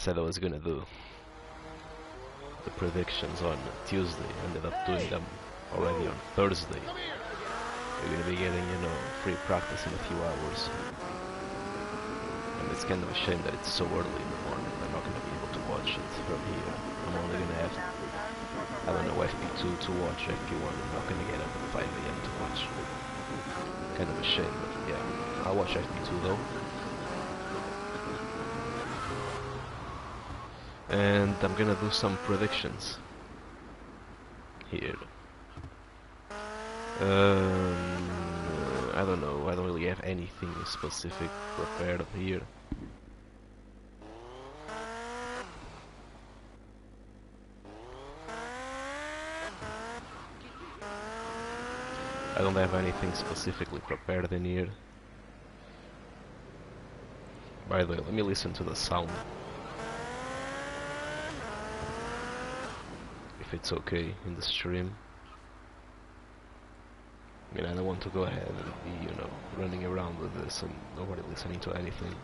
said I was gonna do the predictions on Tuesday, ended up doing them already on Thursday. You're gonna be getting, you know, free practice in a few hours. And it's kind of a shame that it's so early in the morning. I'm not gonna be able to watch it from here. I'm only gonna have, I don't know, FP2 to watch, FP1. I'm not gonna get up at 5 AM to watch. Kind of a shame, but yeah. I'll watch FP2 though. And I'm gonna do some predictions here. I don't know, I don't really have anything specific prepared here. I don't have anything specifically prepared in here. By the way, let me listen to the sound. If it's okay in the stream. I mean, I don't want to go ahead and be, you know, running around with this and nobody listening to anything.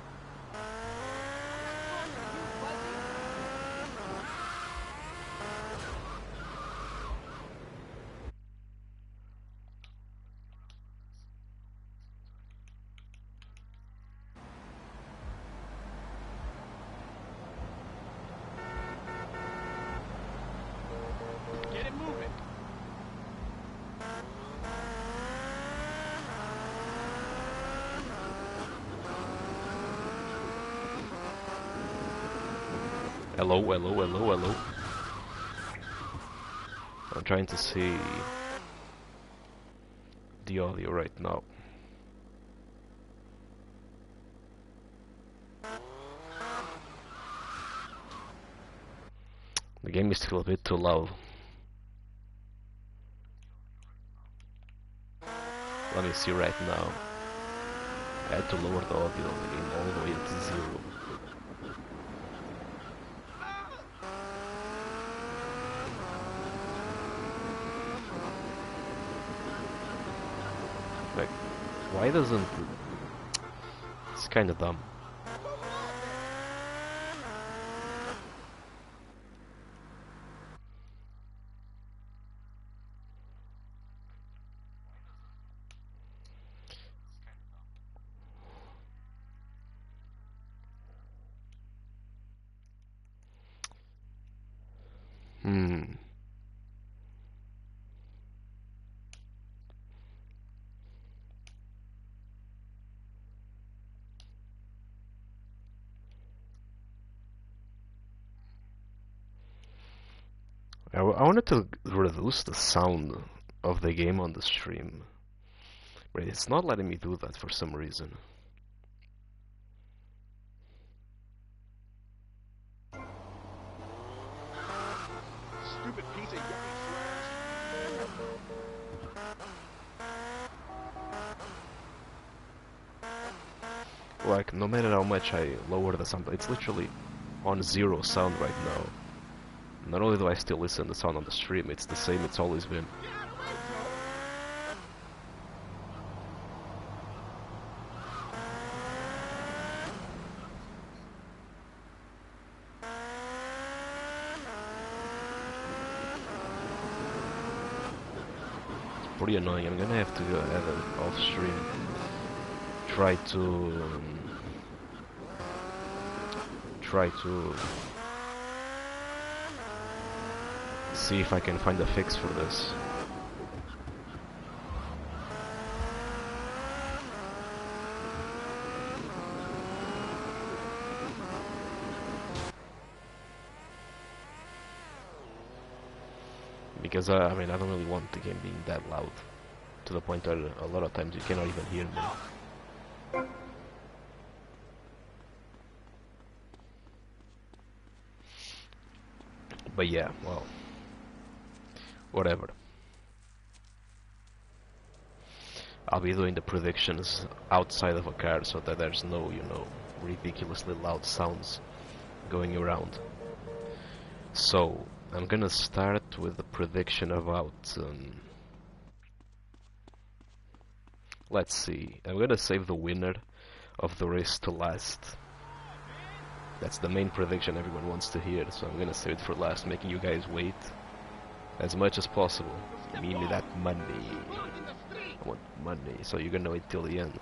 Get it moving. Hello, hello, hello, hello. I'm trying to see the audio right now. The game is still a bit too loud. Let me see right now. I had to lower the audio of the game all the way to 0. Like, why doesn't... It's kinda dumb. I wanted to reduce the sound of the game on the stream, but it's not letting me do that for some reason. Stupid piece of yucky trash. Like, no matter how much I lower the sound, it's literally on 0 sound right now. Not only do I still listen to the sound on the stream, it's the same it's always been. Pretty annoying. I'm gonna have to go ahead and off stream try to see if I can find a fix for this. Because I mean, I don't really want the game being that loud to the point that a lot of times you cannot even hear me. But yeah, well, whatever. I'll be doing the predictions outside of a car so that there's no, you know, ridiculously loud sounds going around. So, I'm gonna start with the prediction about, let's see, I'm gonna save the winner of the race to last. That's the main prediction everyone wants to hear, so I'm gonna save it for last, making you guys wait as much as possible. Give me that money. I want money, so you're gonna wait till the end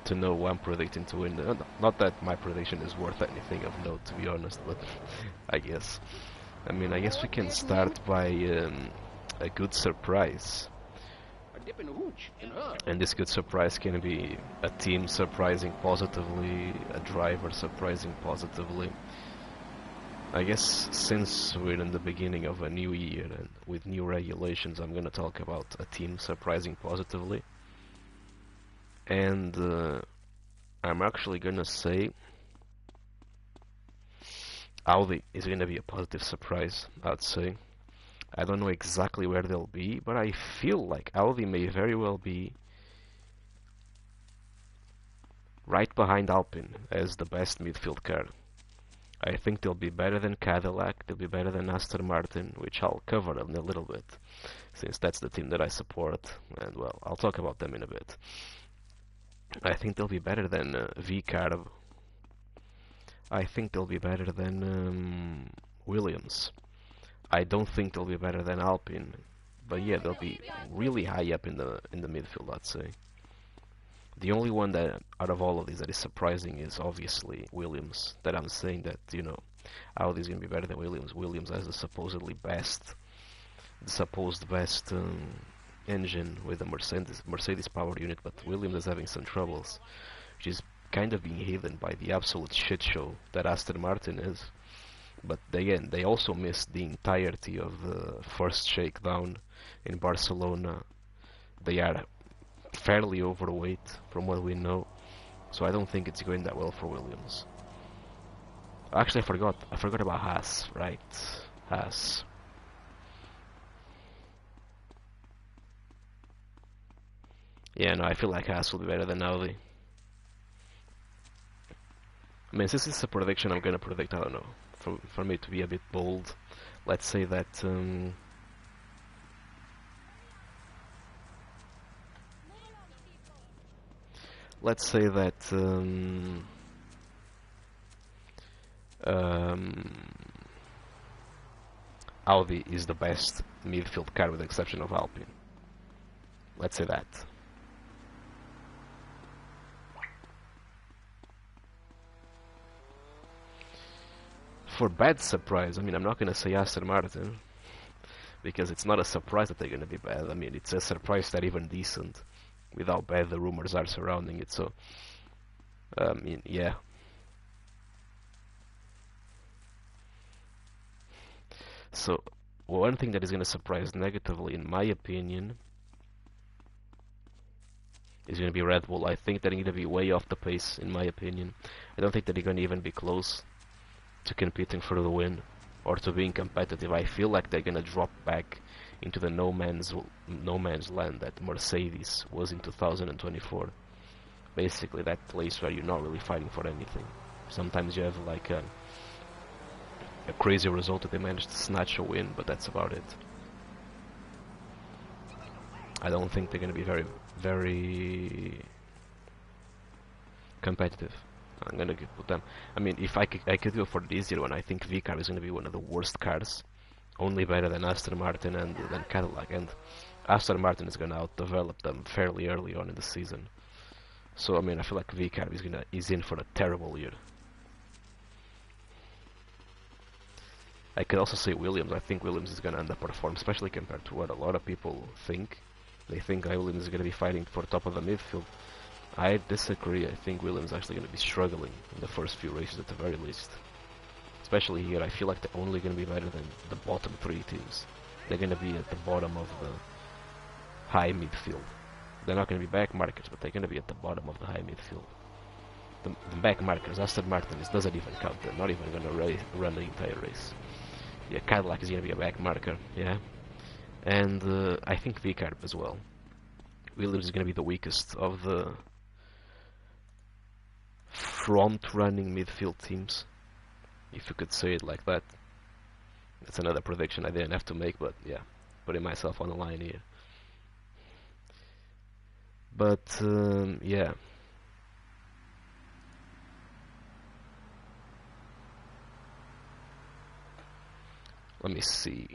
to know who I'm predicting to win. Not that my prediction is worth anything of note, to be honest, but I guess. I mean, I guess we can start by a good surprise. And this good surprise can be a team surprising positively, a driver surprising positively. I guess since we're in the beginning of a new year and with new regulations, I'm gonna talk about a team surprising positively. And I'm actually gonna say Audi is gonna be a positive surprise, I'd say. I don't know exactly where they'll be, but I feel like Audi may very well be right behind Alpine as the best midfield car. I think they'll be better than Cadillac, they'll be better than Aston Martin, which I'll cover in a little bit, since that's the team that I support, and well, I'll talk about them in a bit. I think they'll be better than VCarb. I think they'll be better than Williams. I don't think they'll be better than Alpine, but yeah, they'll be really high up in the midfield, I'd say. The only one that out of all of these that is surprising is obviously Williams. That I'm saying that, you know, Audi's gonna be better than Williams. Williams has the supposed best engine with the Mercedes power unit, but Williams is having some troubles, which is kind of being hidden by the absolute shit show that Aston Martin is. But again, they also missed the entirety of the first shakedown in Barcelona. They are fairly overweight from what we know, so I don't think it's going that well for Williams. Actually, I forgot about Haas, right? Haas. Yeah, no, I feel like Haas will be better than Audi. I mean, since it's a prediction, I'm gonna predict, I don't know, for me to be a bit bold, let's say that Audi is the best midfield car with the exception of Alpine. Let's say that. For bad surprise, I mean, I'm not gonna say Aston Martin, because it's not a surprise that they're gonna be bad. I mean, it's a surprise they're even decent, with how bad the rumors are surrounding it, so, I mean, yeah. So, one thing that is gonna surprise negatively, in my opinion, is gonna be Red Bull. I think they're gonna be way off the pace, in my opinion. I don't think that they're gonna even be close to competing for the win or to being competitive. I feel like they're gonna drop back into the no man's land that Mercedes was in 2024. Basically, that place where you're not really fighting for anything. Sometimes you have like a crazy result that they managed to snatch a win, but that's about it. I don't think they're gonna be very competitive. I'm gonna put them. I mean, if I could go for the easier one, I think VCarb is gonna be one of the worst cars, only better than Aston Martin and than Cadillac, and Aston Martin is gonna outdevelop them fairly early on in the season. So I mean, I feel like VCarb is in for a terrible year. I could also say Williams. I think Williams is gonna underperform, especially compared to what a lot of people think. They think Williams is gonna be fighting for top of the midfield. I disagree. I think Williams is actually going to be struggling in the first few races at the very least. Especially here, I feel like they're only going to be better than the bottom three teams. They're going to be at the bottom of the high midfield. They're not going to be back markers, but they're going to be at the bottom of the high midfield. The back markers, Aston Martin, doesn't even count. They're not even going to run the entire race. Yeah, Cadillac is going to be a back marker, yeah. And I think VCarb as well. Williams is going to be the weakest of the front-running midfield teams, if you could say it like that. That's another prediction I didn't have to make, but yeah, putting myself on the line here. But yeah, Let me see.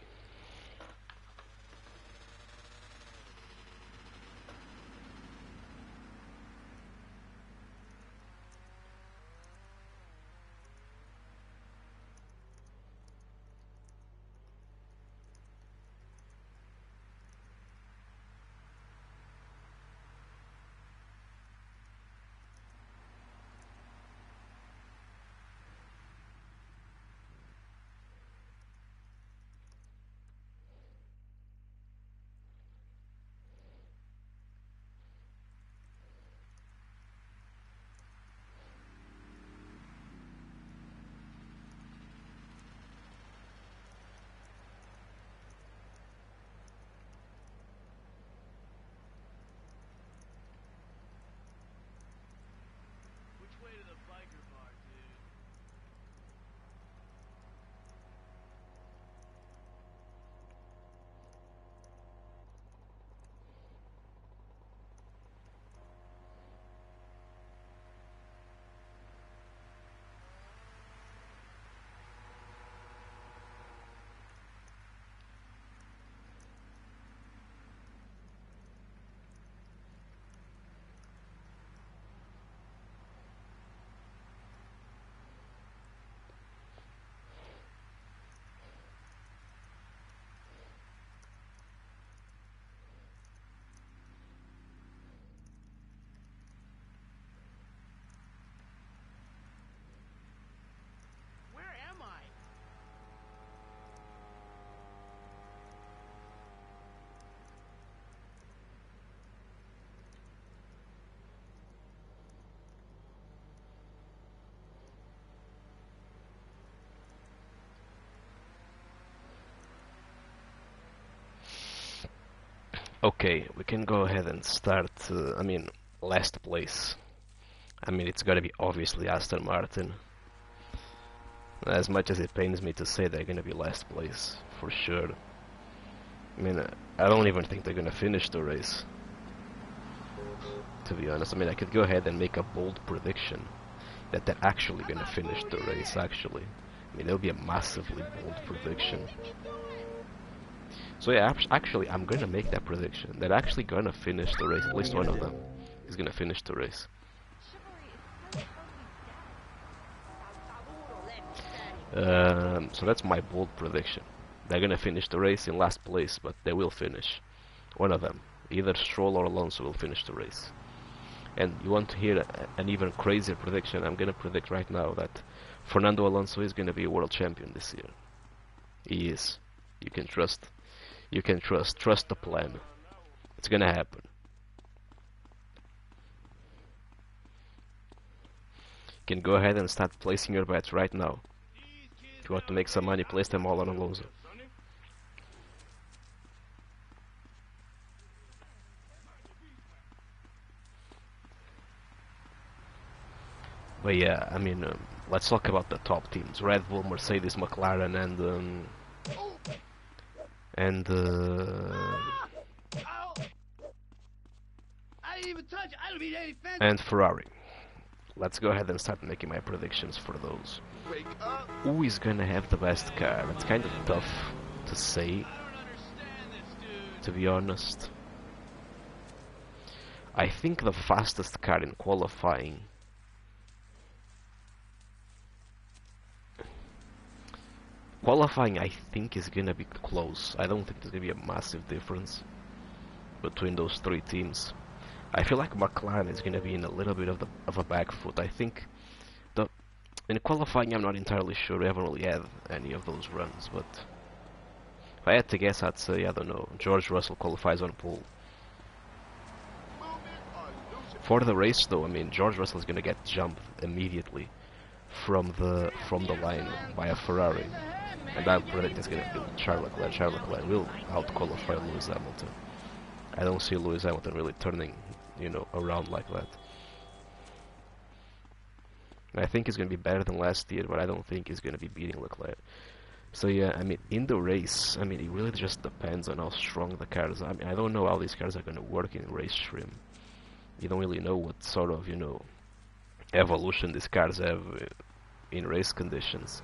Where am I? Okay, we can go ahead and start, I mean, last place. I mean, it's gotta be obviously Aston Martin. As much as it pains me to say they're gonna be last place, for sure. I mean, I don't even think they're gonna finish the race. To be honest, I mean, I could go ahead and make a bold prediction that they're actually gonna finish the race, actually. I mean, it'll be a massively bold prediction. So yeah, actually, I'm gonna make that prediction. They're actually gonna finish the race. At least one of them is gonna finish the race. So that's my bold prediction. They're gonna finish the race in last place, but they will finish. One of them, either Stroll or Alonso, will finish the race. And you want to hear an even crazier prediction? I'm gonna predict right now that Fernando Alonso is gonna be a world champion this year. He is. You can trust. You can trust the plan. It's gonna happen. You can go ahead and start placing your bets right now. If you want to make some money, place them all on Alonso. But yeah, I mean, let's talk about the top teams: Red Bull, Mercedes, McLaren, and and Ferrari. Let's go ahead and start making my predictions for those. Who is gonna have the best car? That's kind of tough to say, to be honest. I think the fastest car in qualifying I think is gonna be close. I don't think there's gonna be a massive difference between those three teams. I feel like McLaren is gonna be in a little bit of a back foot. I think in qualifying I'm not entirely sure. We haven't really had any of those runs, but if I had to guess, I'd say, I don't know, George Russell qualifies on pole. For the race though, I mean, George Russell is gonna get jumped immediately from the line by a Ferrari. And I'm predicting it's going to be Charles Leclerc. Charles Leclerc will out-qualify Lewis Hamilton. I don't see Lewis Hamilton really turning, you know, around like that. I think he's going to be better than last year, but I don't think he's going to be beating Leclerc. So yeah, I mean, in the race, I mean, it really just depends on how strong the cars are. I mean, I don't know how these cars are going to work in race trim. You don't really know what sort of, you know, evolution these cars have in race conditions.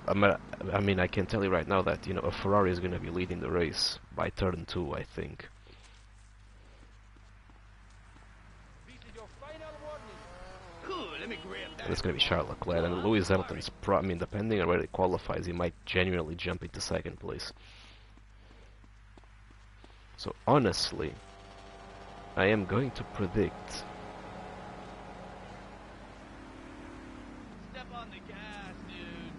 I mean, I can tell you right now that, you know, a Ferrari is gonna be leading the race by turn 2, I think. And it's gonna be Charles Leclerc, and Lewis Hamilton's I mean, depending on where he qualifies, he might genuinely jump into second place. So honestly, I am going to predict Step on the gas, dude.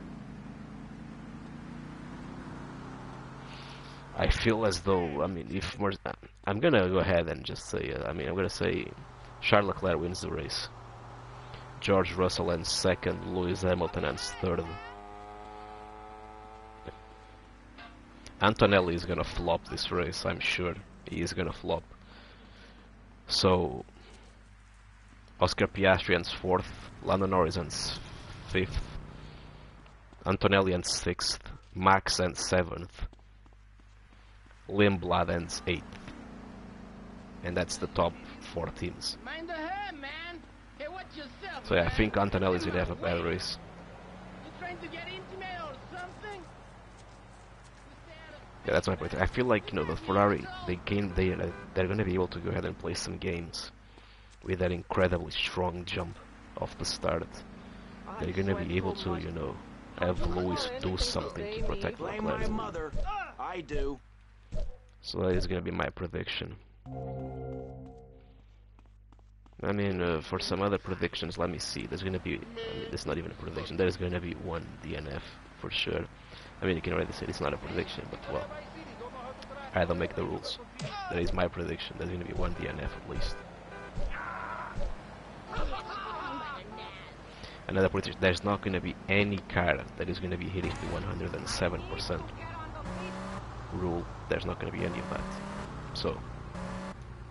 I feel as though, I mean, if more, I'm gonna go ahead and just say, I mean, I'm gonna say Charles Leclerc wins the race. George Russell ends second, Lewis Hamilton ends third. Antonelli is gonna flop this race, I'm sure. He is gonna flop. So, Oscar Piastri ends fourth, Lando Norris ends fifth, Antonelli ends sixth, Max ends seventh, Lindblad ends eighth. And that's the top 4 teams. Mind the head, man. Hey, watch yourself. So yeah, I man. think Antonelli's gonna have a bad race. You trying to get intimate or something? Yeah, that's my point. I feel like, you know, the Ferrari, they're gonna be able to go ahead and play some games with that incredibly strong jump off the start. They're gonna be able to, you know, have Lewis do something to protect Blame my Leclerc. mother. I do. So that is gonna be my prediction. I mean, for some other predictions, let me see. There's gonna be, I mean, it's not even a prediction. There's gonna be one DNF for sure. I mean, you can already say it's not a prediction, but well, I don't make the rules. That is my prediction. There's gonna be one DNF at least. Another prediction: there's not gonna be any car that is gonna be hitting the 107% rule. There's not gonna be any of that. So,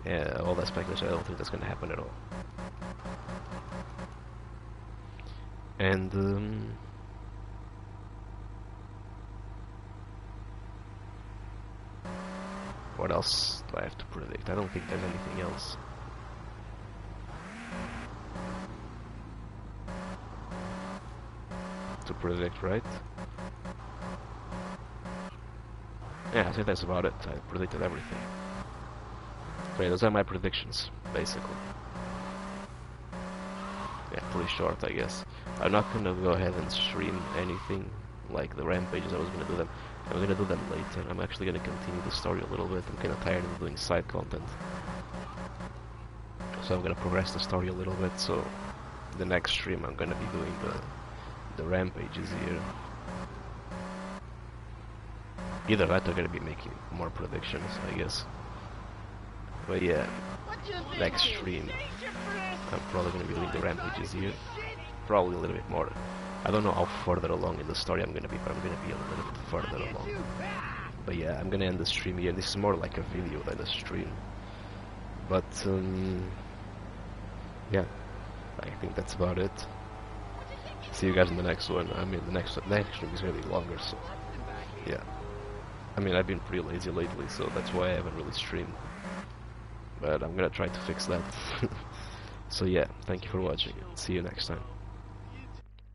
yeah, all that speculation, I don't think that's gonna happen at all. And what else do I have to predict? I don't think there's anything else. To predict, right? Yeah, I think that's about it. I predicted everything. Okay, those are my predictions, basically. Yeah, pretty short, I guess. I'm not gonna go ahead and stream anything like the rampages. I was gonna do them. I'm gonna do them later. I'm actually gonna continue the story a little bit. I'm kinda tired of doing side content. So I'm gonna progress the story a little bit, so the next stream I'm gonna be doing the rampages here. Either that or I'm gonna be making more predictions, I guess. But yeah, next stream I'm probably gonna be doing the rampages here. Probably a little bit more. I don't know how further along in the story I'm gonna be, but I'm gonna be a little bit further along. But yeah, I'm gonna end the stream here. This is more like a video than a stream. But yeah, I think that's about it. See you guys in the next one. I mean, the next stream is really longer, so yeah. I mean, I've been pretty lazy lately, so that's why I haven't really streamed. But I'm gonna try to fix that. So yeah, thank you for watching. See you next time.